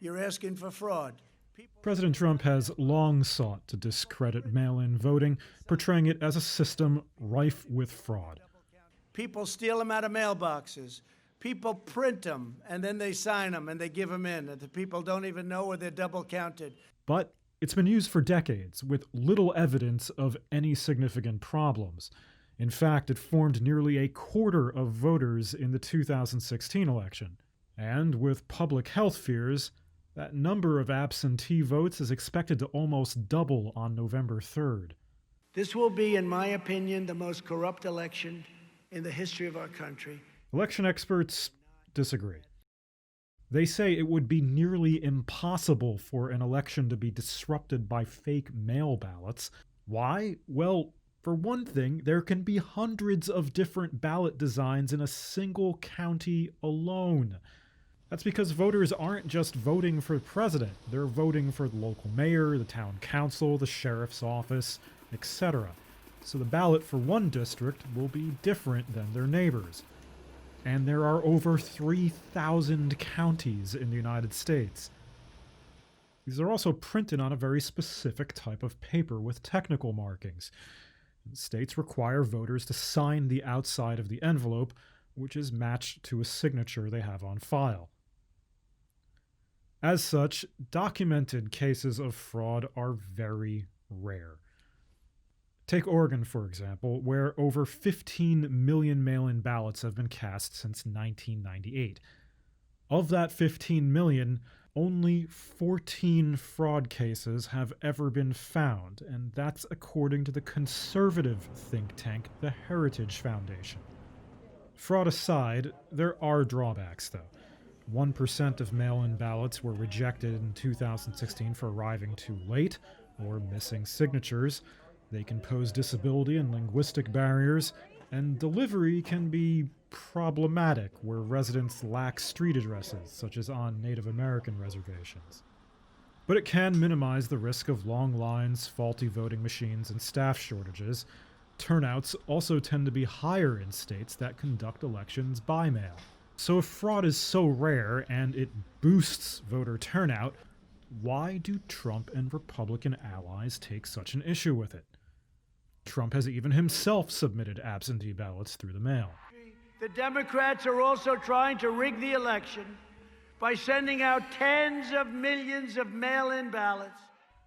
You're asking for fraud. President Trump has long sought to discredit mail-in voting, portraying it as a system rife with fraud. People steal them out of mailboxes. People print them, and then they sign them, and they give them in. And the people don't even know where they're double counted. But it's been used for decades, with little evidence of any significant problems. In fact, it formed nearly a quarter of voters in the 2016 election. And with public health fears, that number of absentee votes is expected to almost double on November 3rd. This will be, in my opinion, the most corrupt election in the history of our country. Election experts disagree. They say it would be nearly impossible for an election to be disrupted by fake mail ballots. Why? Well, for one thing, there can be hundreds of different ballot designs in a single county alone. That's because voters aren't just voting for the president. They're voting for the local mayor, the town council, the sheriff's office, etc. So the ballot for one district will be different than their neighbors. And there are over 3,000 counties in the United States. These are also printed on a very specific type of paper with technical markings. States require voters to sign the outside of the envelope, which is matched to a signature they have on file. As such, documented cases of fraud are very rare. Take Oregon, for example, where over 15 million mail-in ballots have been cast since 1998. Of that 15 million, only 14 fraud cases have ever been found, and that's according to the conservative think tank, the Heritage Foundation. Fraud aside, there are drawbacks, though. 1% of mail-in ballots were rejected in 2016 for arriving too late or missing signatures. They can pose disability and linguistic barriers, and delivery can be problematic where residents lack street addresses, such as on Native American reservations. But it can minimize the risk of long lines, faulty voting machines, and staff shortages. Turnouts also tend to be higher in states that conduct elections by mail. So if fraud is so rare and it boosts voter turnout, why do Trump and Republican allies take such an issue with it? Trump has even himself submitted absentee ballots through the mail. The Democrats are also trying to rig the election by sending out tens of millions of mail-in ballots.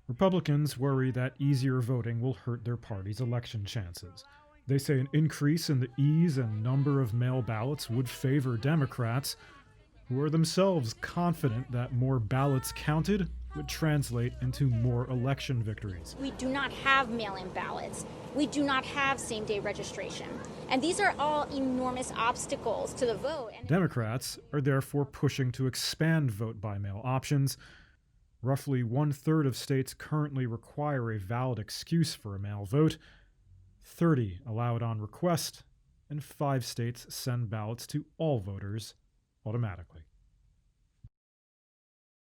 Republicans worry that easier voting will hurt their party's election chances. They say an increase in the ease and number of mail ballots would favor Democrats, who are themselves confident that more ballots counted would translate into more election victories. We do not have mail-in ballots. We do not have same-day registration. And these are all enormous obstacles to the vote. Democrats are therefore pushing to expand vote-by-mail options. Roughly 1/3 of states currently require a valid excuse for a mail vote. 30 allow it on request, and 5 states send ballots to all voters automatically.